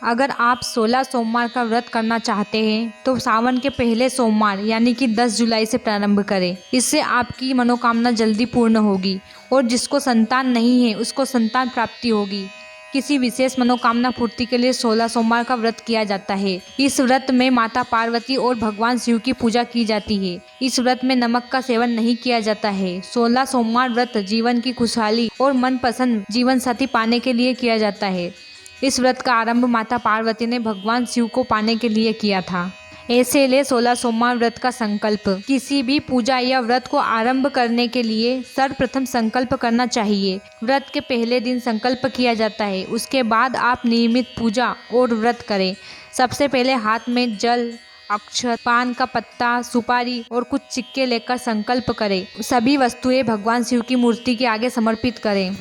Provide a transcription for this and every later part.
अगर आप 16 सोमवार का व्रत करना चाहते हैं तो सावन के पहले सोमवार यानी कि 10 जुलाई से प्रारंभ करें। इससे आपकी मनोकामना जल्दी पूर्ण होगी और जिसको संतान नहीं है उसको संतान प्राप्ति होगी। किसी विशेष मनोकामना पूर्ति के लिए 16 सोमवार का व्रत किया जाता है। इस व्रत में माता पार्वती और भगवान शिव की पूजा की जाती है। इस व्रत में नमक का सेवन नहीं किया जाता है। 16 सोमवार व्रत जीवन की खुशहाली और मनपसंद जीवन साथी पाने के लिए किया जाता है। इस व्रत का आरंभ माता पार्वती ने भगवान शिव को पाने के लिए किया था। ऐसे ले 16 सोमवार व्रत का संकल्प। किसी भी पूजा या व्रत को आरंभ करने के लिए सर्वप्रथम संकल्प करना चाहिए। व्रत के पहले दिन संकल्प किया जाता है, उसके बाद आप नियमित पूजा और व्रत करें। सबसे पहले हाथ में जल, अक्षत, पान का पत्ता, सुपारी और कुछ सिक्के लेकर संकल्प करें। सभी वस्तुएं भगवान शिव की मूर्ति के आगे समर्पित करें।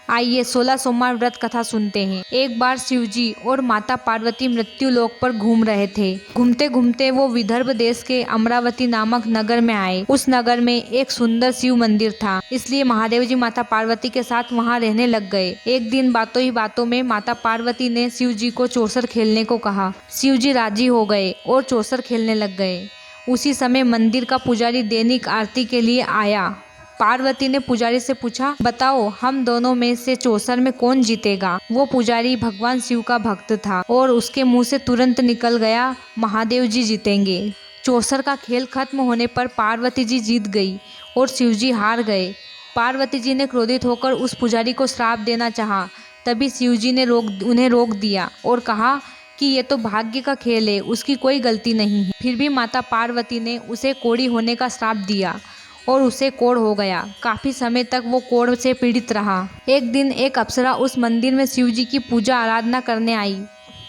आइए 16 सोमवार व्रत कथा सुनते हैं। एक बार शिवजी और माता पार्वती मृत्यु लोक पर घूम रहे थे। घूमते घूमते वो विदर्भ देश के अमरावती नामक नगर में आए। उस नगर में एक सुंदर शिव मंदिर था, इसलिए महादेव जी माता पार्वती के साथ वहां रहने लग गए। एक दिन बातों ही बातों में माता पार्वती ने शिव जी को चौसर खेलने को कहा। शिव जी राजी हो गए और चौसर खेलने लग गए। उसी समय मंदिर का पुजारी दैनिक आरती के लिए आया। पार्वती ने पुजारी से पूछा, बताओ हम दोनों में से चौसर में कौन जीतेगा। वो पुजारी भगवान शिव का भक्त था और उसके मुंह से तुरंत निकल गया, महादेव जी जीतेंगे। चौसर का खेल खत्म होने पर पार्वती जी जीत गई और शिव जी हार गए। पार्वती जी ने क्रोधित होकर उस पुजारी को श्राप देना चाहा। तभी शिव जी ने उन्हें रोक दिया और कहा कि ये तो भाग्य का खेल है, उसकी कोई गलती नहीं है। फिर भी माता पार्वती ने उसे कोढ़ी होने का श्राप दिया और उसे कोढ़ हो गया। काफी समय तक वो कोढ़ से पीड़ित रहा। एक दिन एक अप्सरा उस मंदिर में शिव जी की पूजा आराधना करने आई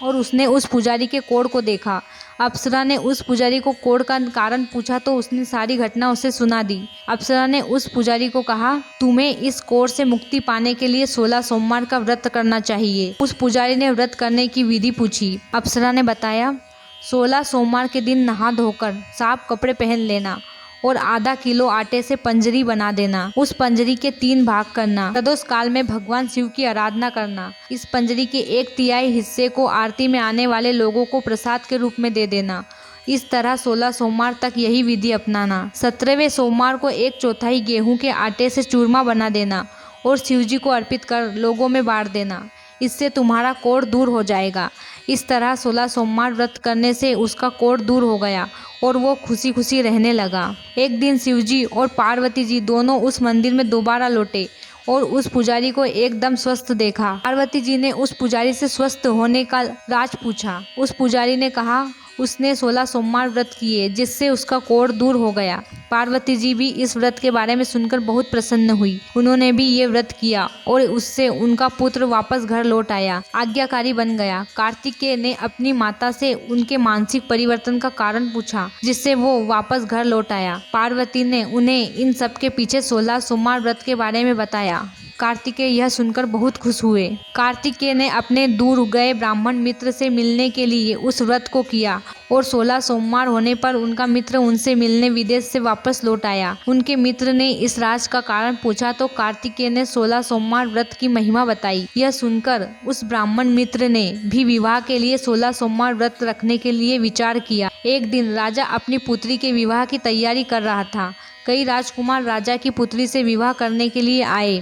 और उसने उस पुजारी के कोढ़ को देखा। अप्सरा ने उस पुजारी को कोढ़ का कारण पूछा तो उसने सारी घटना उसे सुना दी। अप्सरा ने उस पुजारी को कहा, तुम्हें इस कोढ़ से मुक्ति पाने के लिए 16 सोमवार का व्रत करना चाहिए। उस पुजारी ने व्रत करने की विधि पूछी। अप्सरा ने बताया, 16 सोमवार के दिन नहा धोकर साफ कपड़े पहन लेना और आधा किलो आटे से पंजरी बना देना। उस पंजरी के 3 भाग करना। प्रदोष काल में भगवान शिव की आराधना करना। इस पंजरी के 1/3 हिस्से को आरती में आने वाले लोगों को प्रसाद के रूप में दे देना। इस तरह 16 सोमवार तक यही विधि अपनाना। 17वें सोमवार को 1/4 गेहूं के आटे से चूरमा बना देना और शिव जी को अर्पित कर लोगों में बांट देना। इससे तुम्हारा कोढ़ दूर हो जाएगा। इस तरह 16 सोमवार व्रत करने से उसका कोढ़ दूर हो गया और वो खुशी खुशी रहने लगा। एक दिन शिवजी और पार्वती जी दोनों उस मंदिर में दोबारा लौटे और उस पुजारी को एकदम स्वस्थ देखा। पार्वती जी ने उस पुजारी से स्वस्थ होने का राज पूछा। उस पुजारी ने कहा उसने 16 सोमवार व्रत किए जिससे उसका कोढ़ दूर हो गया। पार्वती जी भी इस व्रत के बारे में सुनकर बहुत प्रसन्न हुई। उन्होंने भी ये व्रत किया और उससे उनका पुत्र वापस घर लौट आया, आज्ञाकारी बन गया। कार्तिकेय ने अपनी माता से उनके मानसिक परिवर्तन का कारण पूछा जिससे वो वापस घर लौट आया। पार्वती ने उन्हें इन सब के पीछे 16 सोमवार व्रत के बारे में बताया। कार्तिकेय यह सुनकर बहुत खुश हुए। कार्तिकेय ने अपने दूर गए ब्राह्मण मित्र से मिलने के लिए उस व्रत को किया और 16 सोमवार होने पर उनका मित्र उनसे मिलने विदेश से वापस लौट आया। उनके मित्र ने इस राज का कारण पूछा तो कार्तिकेय ने 16 सोमवार व्रत की महिमा बताई। यह सुनकर उस ब्राह्मण मित्र ने भी विवाह के लिए 16 सोमवार व्रत रखने के लिए विचार किया। एक दिन राजा अपनी पुत्री के विवाह की तैयारी कर रहा था। कई राजकुमार राजा की पुत्री से विवाह करने के लिए आए।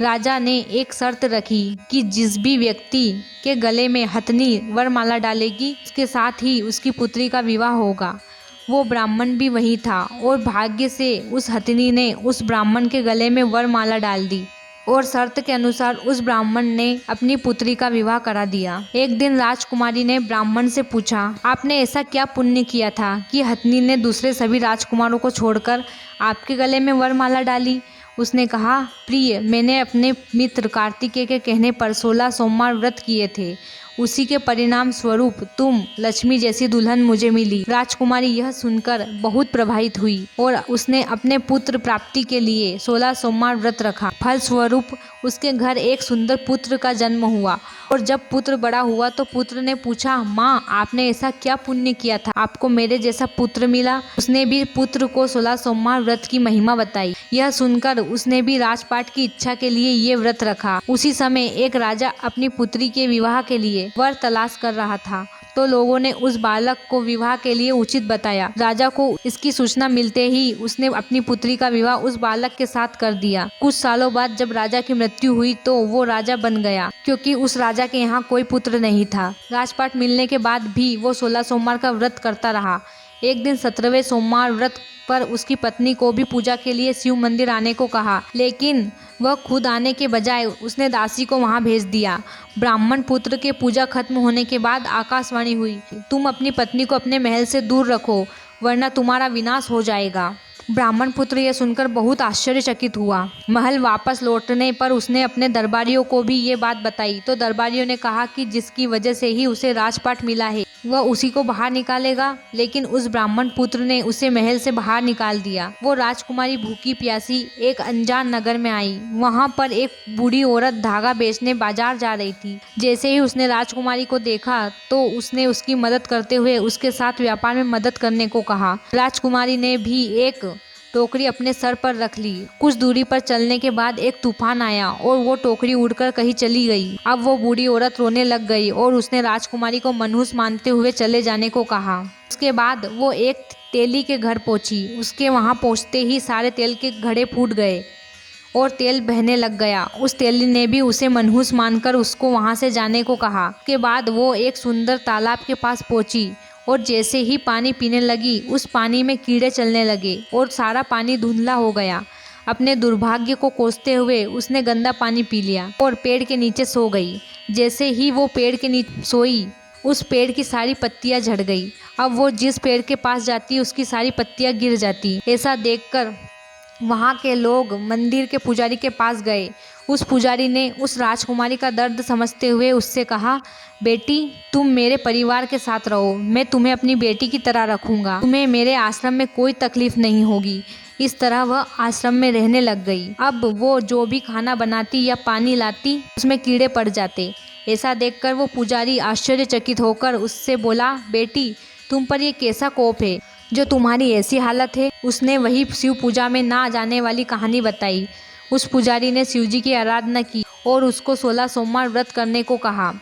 राजा ने एक शर्त रखी कि जिस भी व्यक्ति के गले में हथनी वरमाला डालेगी उसके साथ ही उसकी पुत्री का विवाह होगा। वो ब्राह्मण भी वही था और भाग्य से उस हथनी ने उस ब्राह्मण के गले में वरमाला डाल दी और शर्त के अनुसार उस ब्राह्मण ने अपनी पुत्री का विवाह करा दिया। एक दिन राजकुमारी ने ब्राह्मण से पूछा, आपने ऐसा क्या पुण्य किया था कि हथनी ने दूसरे सभी राजकुमारों को छोड़कर आपके गले में वरमाला डाली। उसने कहा, प्रिय, मैंने अपने मित्र कार्तिकेय के कहने पर 16 सोमवार व्रत किए थे। उसी के परिणाम स्वरूप तुम लक्ष्मी जैसी दुल्हन मुझे मिली। राजकुमारी यह सुनकर बहुत प्रभावित हुई और उसने अपने पुत्र प्राप्ति के लिए 16 सोमवार व्रत रखा। फल स्वरूप उसके घर एक सुंदर पुत्र का जन्म हुआ। और जब पुत्र बड़ा हुआ तो पुत्र ने पूछा, माँ आपने ऐसा क्या पुण्य किया था, आपको मेरे जैसा पुत्र मिला। उसने भी पुत्र को 16 सोमवार व्रत की महिमा बताई। यह सुनकर उसने भी राजपाट की इच्छा के लिए ये व्रत रखा। उसी समय एक राजा अपनी पुत्री के विवाह के लिए वर तलाश कर रहा था, तो लोगों ने उस बालक को विवाह के लिए उचित बताया। राजा को इसकी सूचना मिलते ही उसने अपनी पुत्री का विवाह उस बालक के साथ कर दिया। कुछ सालों बाद जब राजा की मृत्यु हुई तो वो राजा बन गया, क्योंकि उस राजा के यहाँ कोई पुत्र नहीं था। राजपाट मिलने के बाद भी वो 16 सोमवार का व्रत करता रहा। एक दिन 17वें सोमवार व्रत पर उसकी पत्नी को भी पूजा के लिए शिव मंदिर आने को कहा, लेकिन वह खुद आने के बजाय उसने दासी को वहां भेज दिया। ब्राह्मण पुत्र के पूजा खत्म होने के बाद आकाशवाणी हुई, तुम अपनी पत्नी को अपने महल से दूर रखो वरना तुम्हारा विनाश हो जाएगा। ब्राह्मण पुत्र यह सुनकर बहुत आश्चर्यचकित हुआ। महल वापस लौटने पर उसने अपने दरबारियों को भी ये बात बताई, तो दरबारियों ने कहा कि जिसकी वजह से ही उसे राजपाट मिला है वह उसी को बाहर निकालेगा। लेकिन उस ब्राह्मण पुत्र ने उसे महल से बाहर निकाल दिया। वो राजकुमारी भूखी प्यासी एक अनजान नगर में आई। वहां पर एक बूढ़ी औरत धागा बेचने बाजार जा रही थी। जैसे ही उसने राजकुमारी को देखा तो उसने उसकी मदद करते हुए उसके साथ व्यापार में मदद करने को कहा। राजकुमारी ने भी एक टोकरी अपने सर पर रख ली। कुछ दूरी पर चलने के बाद एक तूफान आया और वो टोकरी उड़कर कहीं चली गई। अब वो बूढ़ी औरत रोने लग गई और उसने राजकुमारी को मनहूस मानते हुए चले जाने को कहा। उसके बाद वो एक तेली के घर पहुंची। उसके वहां पहुंचते ही सारे तेल के घड़े फूट गए और तेल बहने लग गया। उस तेली ने भी उसे मनहूस मानकर उसको वहां से जाने को कहा। उसके बाद वो एक सुंदर तालाब के पास पहुंची और जैसे ही पानी पीने लगी उस पानी में कीड़े चलने लगे और सारा पानी धुंधला हो गया। अपने दुर्भाग्य को कोसते हुए उसने गंदा पानी पी लिया और पेड़ के नीचे सो गई। जैसे ही वो पेड़ के नीचे सोई उस पेड़ की सारी पत्तियां झड़ गई। अब वो जिस पेड़ के पास जाती उसकी सारी पत्तियां गिर जाती। ऐसा देखकर वहाँ के लोग मंदिर के पुजारी के पास गए। उस पुजारी ने उस राजकुमारी का दर्द समझते हुए उससे कहा, बेटी तुम मेरे परिवार के साथ रहो, मैं तुम्हें अपनी बेटी की तरह रखूंगा, तुम्हें मेरे आश्रम में कोई तकलीफ नहीं होगी। इस तरह वह आश्रम में रहने लग गई। अब वो जो भी खाना बनाती या पानी लाती उसमें कीड़े पड़ जाते। ऐसा देखकर वो पुजारी आश्चर्यचकित होकर उससे बोला, बेटी तुम पर ये कैसा कोप है जो तुम्हारी ऐसी हालत है। उसने वही शिव पूजा में ना जाने वाली कहानी बताई। उस पुजारी ने शिवजी की आराधना की और उसको 16 सोमवार व्रत करने को कहा।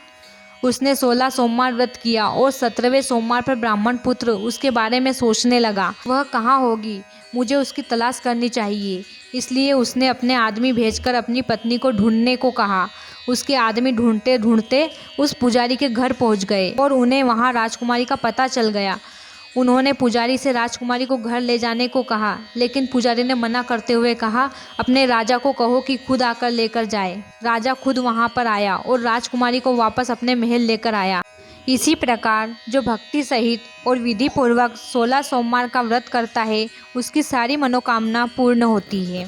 उसने 16 सोमवार व्रत किया और 17वें सोमवार पर ब्राह्मण पुत्र उसके बारे में सोचने लगा, वह कहाँ होगी, मुझे उसकी तलाश करनी चाहिए। इसलिए उसने अपने आदमी भेजकर अपनी पत्नी को ढूंढने को कहा। उसके आदमी ढूंढते ढूंढते उस पुजारी के घर पहुंच गए और उन्हें वहां राजकुमारी का पता चल गया। उन्होंने पुजारी से राजकुमारी को घर ले जाने को कहा, लेकिन पुजारी ने मना करते हुए कहा, अपने राजा को कहो कि खुद आकर लेकर जाए। राजा खुद वहां पर आया और राजकुमारी को वापस अपने महल लेकर आया। इसी प्रकार जो भक्ति सहित और विधि पूर्वक 16 सोमवार का व्रत करता है उसकी सारी मनोकामना पूर्ण होती है।